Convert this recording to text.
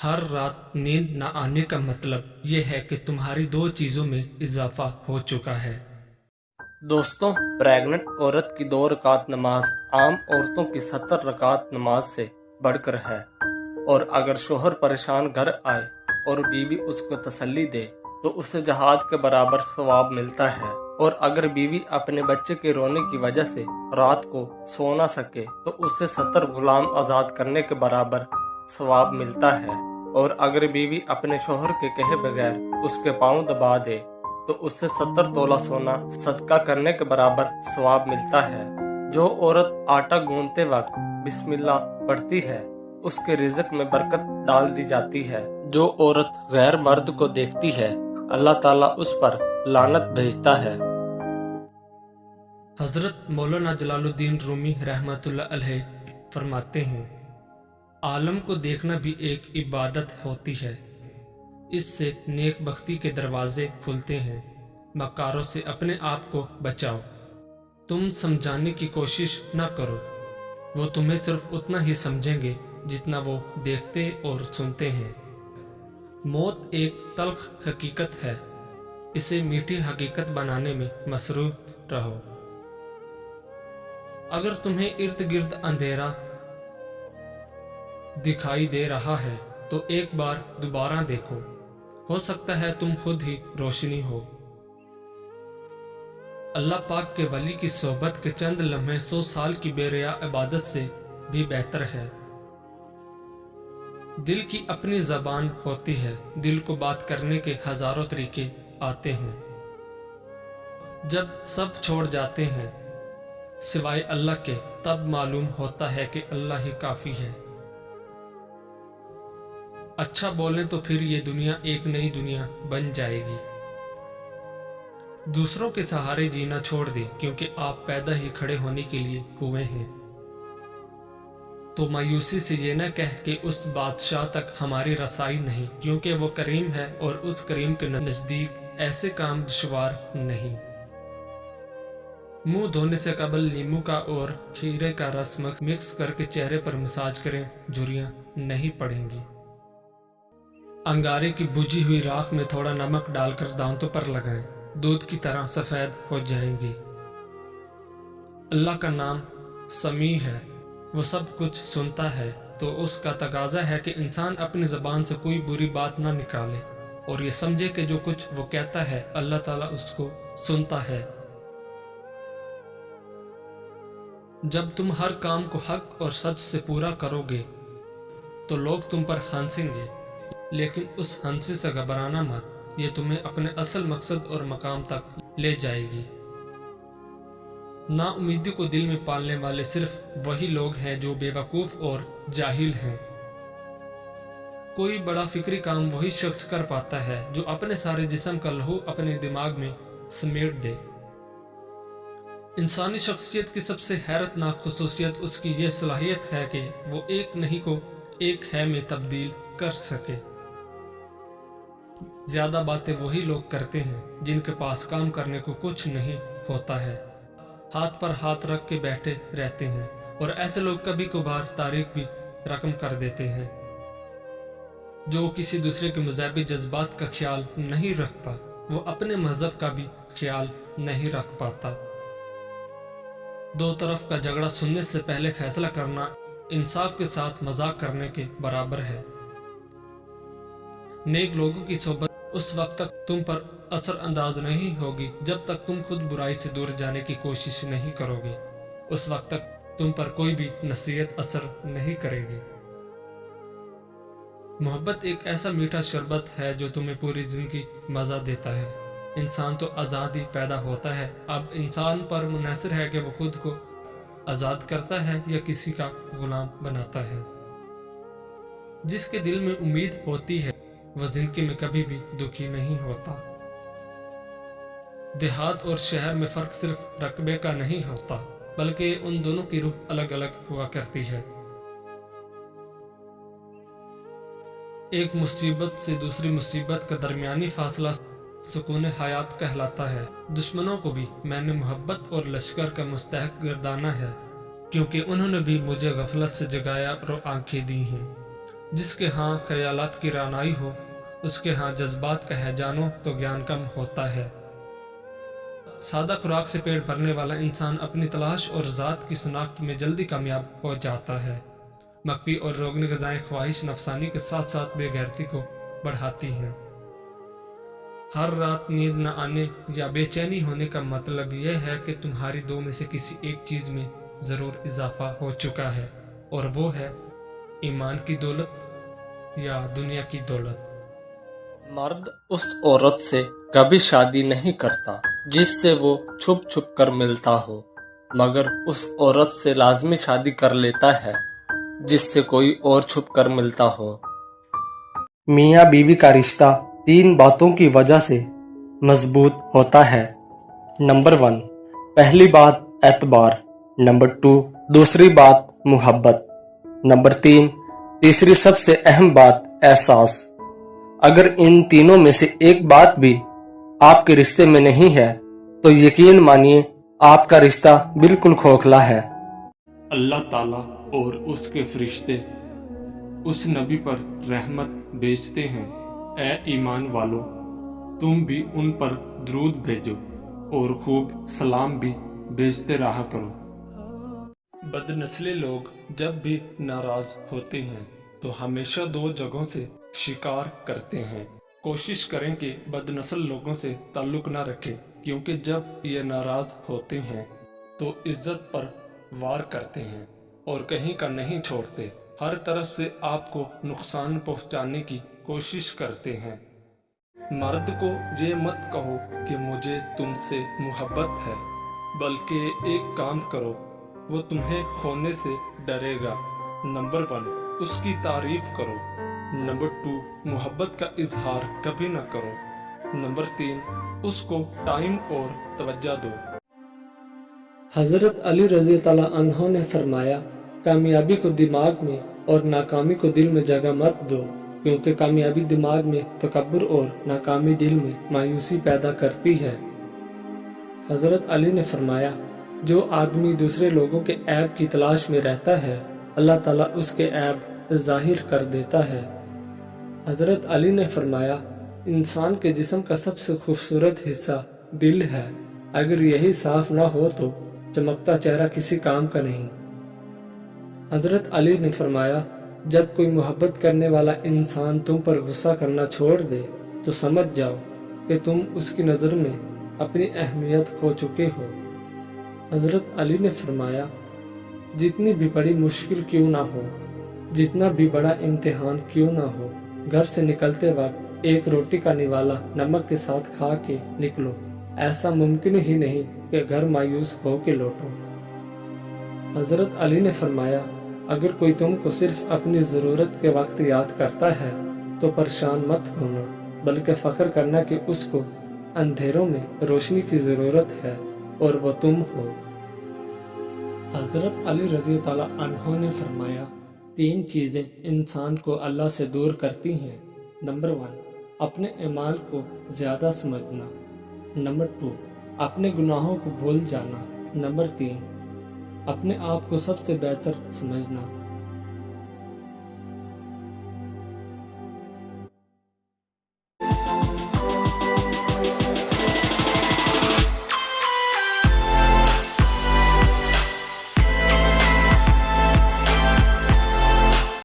ہر رات نیند نہ آنے کا مطلب یہ ہے کہ تمہاری دو چیزوں میں اضافہ ہو چکا ہے۔ دوستوں، پریگننٹ عورت کی 2 رکعت نماز عام عورتوں کی 70 رکعت نماز سے بڑھ کر ہے، اور اگر شوہر پریشان گھر آئے اور بیوی اس کو تسلی دے تو اسے جہاد کے برابر ثواب ملتا ہے، اور اگر بیوی اپنے بچے کے رونے کی وجہ سے رات کو سو نہ سکے تو اسے 70 غلام آزاد کرنے کے برابر ثواب ملتا ہے، اور اگر بیوی اپنے شوہر کے کہے بغیر اس کے پاؤں دبا دے تو اس سے 70 تولہ سونا صدقہ کرنے کے برابر ثواب ملتا ہے۔ جو عورت آٹا گوندتے وقت بسم اللہ پڑھتی ہے اس کے رزق میں برکت ڈال دی جاتی ہے۔ جو عورت غیر مرد کو دیکھتی ہے اللہ تعالیٰ اس پر لعنت بھیجتا ہے۔ حضرت مولانا جلال الدین رومی رحمۃ اللہ علیہ فرماتے ہیں، عالم کو دیکھنا بھی ایک عبادت ہوتی ہے، اس سے نیک بختی کے دروازے کھلتے ہیں۔ مکاروں سے اپنے آپ کو بچاؤ، تم سمجھانے کی کوشش نہ کرو، وہ تمہیں صرف اتنا ہی سمجھیں گے جتنا وہ دیکھتے اور سنتے ہیں۔ موت ایک تلخ حقیقت ہے، اسے میٹھی حقیقت بنانے میں مصروف رہو۔ اگر تمہیں ارد گرد اندھیرا دکھائی دے رہا ہے تو ایک بار دوبارہ دیکھو، ہو سکتا ہے تم خود ہی روشنی ہو۔ اللہ پاک کے ولی کی صحبت کے چند لمحے 100 سال کی بے ریا عبادت سے بھی بہتر ہے۔ دل کی اپنی زبان ہوتی ہے، دل کو بات کرنے کے ہزاروں طریقے آتے ہیں۔ جب سب چھوڑ جاتے ہیں سوائے اللہ کے، تب معلوم ہوتا ہے کہ اللہ ہی کافی ہے۔ اچھا بولیں تو پھر یہ دنیا ایک نئی دنیا بن جائے گی۔ دوسروں کے سہارے جینا چھوڑ دیں، کیونکہ آپ پیدا ہی کھڑے ہونے کے لیے ہوئے ہیں۔ تو مایوسی سے یہ نہ کہہ کہ اس بادشاہ تک ہماری رسائی نہیں، کیونکہ وہ کریم ہے اور اس کریم کے نزدیک ایسے کام دشوار نہیں۔ منہ دھونے سے قبل لیمو کا اور کھیرے کا رس مکس کر کے چہرے پر مساج کریں، جھریاں نہیں پڑیں گی۔ انگارے کی بجھی ہوئی راکھ میں تھوڑا نمک ڈال کر دانتوں پر لگائیں، دودھ کی طرح سفید ہو جائیں گی۔ اللہ کا نام سمیع ہے، وہ سب کچھ سنتا ہے، تو اس کا تقاضا ہے کہ انسان اپنی زبان سے کوئی بری بات نہ نکالے اور یہ سمجھے کہ جو کچھ وہ کہتا ہے اللہ تعالیٰ اس کو سنتا ہے۔ جب تم ہر کام کو حق اور سچ سے پورا کرو گے تو لوگ تم پر ہنسیں گے، لیکن اس ہنسی سے گھبرانا مت، یہ تمہیں اپنے اصل مقصد اور مقام تک لے جائے گی۔ نا امیدی کو دل میں پالنے والے صرف وہی لوگ ہیں جو بے وقوف اور جاہل ہیں۔ کوئی بڑا فکری کام وہی شخص کر پاتا ہے جو اپنے سارے جسم کا لہو اپنے دماغ میں سمیٹ دے۔ انسانی شخصیت کی سب سے حیرت ناک خصوصیت اس کی یہ صلاحیت ہے کہ وہ ایک نہیں کو ایک ہے میں تبدیل کر سکے۔ زیادہ باتیں وہی لوگ کرتے ہیں جن کے پاس کام کرنے کو کچھ نہیں ہوتا ہے، ہاتھ پر ہاتھ رکھ کے بیٹھے رہتے ہیں، اور ایسے لوگ کبھی کبھار تاریخ بھی رقم کر دیتے ہیں۔ جو کسی دوسرے کے مذہبی جذبات کا خیال نہیں رکھتا وہ اپنے مذہب کا بھی خیال نہیں رکھ پاتا۔ دو طرف کا جھگڑا سننے سے پہلے فیصلہ کرنا انصاف کے ساتھ مذاق کرنے کے برابر ہے۔ نیک لوگوں کی صحبت اس وقت تک تم پر اثر انداز نہیں ہوگی جب تک تم خود برائی سے دور جانے کی کوشش نہیں کرو گے، اس وقت تک تم پر کوئی بھی نصیحت اثر نہیں کرے گی۔ محبت ایک ایسا میٹھا شربت ہے جو تمہیں پوری زندگی مزہ دیتا ہے۔ انسان تو آزاد ہی پیدا ہوتا ہے، اب انسان پر منحصر ہے کہ وہ خود کو آزاد کرتا ہے یا کسی کا غلام بناتا ہے۔ جس کے دل میں امید ہوتی ہے وہ زندگی میں کبھی بھی دکھی نہیں ہوتا۔ دیہات اور شہر میں فرق صرف رقبے کا نہیں ہوتا، بلکہ ان دونوں کی روح الگ الگ ہوا کرتی ہے۔ ایک مصیبت سے دوسری مصیبت کا درمیانی فاصلہ سکون حیات کہلاتا ہے۔ دشمنوں کو بھی میں نے محبت اور لشکر کا مستحق گردانا ہے، کیونکہ انہوں نے بھی مجھے غفلت سے جگایا اور آنکھیں دی ہیں۔ جس کے ہاں خیالات کی رانائی ہو، اس کے ہاں جذبات کا ہے جانو تو گیان کم ہوتا ہے۔ سادہ خوراک سے پیٹ بھرنے والا انسان اپنی تلاش اور ذات کی شناخت میں جلدی کامیاب ہو جاتا ہے۔ مقوی اور روغنی غذائیں خواہش نفسانی کے ساتھ ساتھ بے غیرتی کو بڑھاتی ہیں۔ ہر رات نیند نہ آنے یا بے چینی ہونے کا مطلب یہ ہے کہ تمہاری دو میں سے کسی ایک چیز میں ضرور اضافہ ہو چکا ہے، اور وہ ہے ایمان کی دولت یا دنیا کی دولت۔ مرد اس عورت سے کبھی شادی نہیں کرتا جس سے وہ چھپ چھپ کر ملتا ہو، مگر اس عورت سے لازمی شادی کر لیتا ہے جس سے کوئی اور چھپ کر ملتا ہو۔ میاں بیوی کا رشتہ 3 باتوں کی وجہ سے مضبوط ہوتا ہے۔ نمبر 1، پہلی بات اعتبار، نمبر 2، دوسری بات محبت، نمبر 3، تیسری سب سے اہم بات احساس۔ اگر ان تینوں میں سے ایک بات بھی آپ کے رشتے میں نہیں ہے تو یقین مانیے آپ کا رشتہ بالکل کھوکھلا ہے۔ اللہ تعالیٰ اور اس کے فرشتے اس نبی پر رحمت بھیجتے ہیں۔ اے ایمان والو، تم بھی ان پر درود بھیجو اور خوب سلام بھی بھیجتے رہا کرو۔ بد نسلے لوگ جب بھی ناراض ہوتے ہیں تو ہمیشہ 2 جگہوں سے شکار کرتے ہیں۔ کوشش کریں کہ بد نسل لوگوں سے تعلق نہ رکھیں، کیونکہ جب یہ ناراض ہوتے ہیں تو عزت پر وار کرتے ہیں اور کہیں کا نہیں چھوڑتے، ہر طرف سے آپ کو نقصان پہنچانے کی کوشش کرتے ہیں۔ مرد کو یہ مت کہو کہ مجھے تم سے محبت ہے، بلکہ ایک کام کرو، وہ تمہیں کھونے سے ڈرے گا۔ نمبر 1، اس کی تعریف کرو۔ نمبر 2، محبت کا اظہار کبھی نہ کرو۔ نمبر 3، اس کو ٹائم اور توجہ دو۔ حضرت علی رضی اللہ عنہ نے فرمایا، کامیابی کو دماغ میں اور ناکامی کو دل میں جگہ مت دو، کیونکہ کامیابی دماغ میں تکبر اور ناکامی دل میں مایوسی پیدا کرتی ہے۔ حضرت علی نے فرمایا، جو آدمی دوسرے لوگوں کے عیب کی تلاش میں رہتا ہے، اللہ تعالیٰ اس کے عیب ظاہر کر دیتا ہے۔ حضرت علی نے فرمایا، انسان کے جسم کا سب سے خوبصورت حصہ دل ہے، اگر یہی صاف نہ ہو تو چمکتا چہرہ کسی کام کا نہیں۔ حضرت علی نے فرمایا، جب کوئی محبت کرنے والا انسان تم پر غصہ کرنا چھوڑ دے تو سمجھ جاؤ کہ تم اس کی نظر میں اپنی اہمیت کھو چکے ہو۔ حضرت علی نے فرمایا، جتنی بھی بڑی مشکل کیوں نہ ہو، جتنا بھی بڑا امتحان کیوں نہ ہو، گھر سے نکلتے وقت ایک روٹی کا نوالا نمک کے ساتھ کھا کے نکلو، ایسا ممکن ہی نہیں کہ گھر مایوس ہو کے لوٹو۔ حضرت علی نے فرمایا، اگر کوئی تم کو صرف اپنی ضرورت کے وقت یاد کرتا ہے تو پریشان مت ہونا، بلکہ فخر کرنا کہ اس کو اندھیروں میں روشنی کی ضرورت ہے اور وہ تم ہو۔ حضرت علی رضی اللہ عنہ نے فرمایا، 3 چیزیں انسان کو اللہ سے دور کرتی ہیں۔ نمبر 1، اپنے اعمال کو زیادہ سمجھنا۔ نمبر 2، اپنے گناہوں کو بھول جانا۔ نمبر 3، اپنے آپ کو سب سے بہتر سمجھنا۔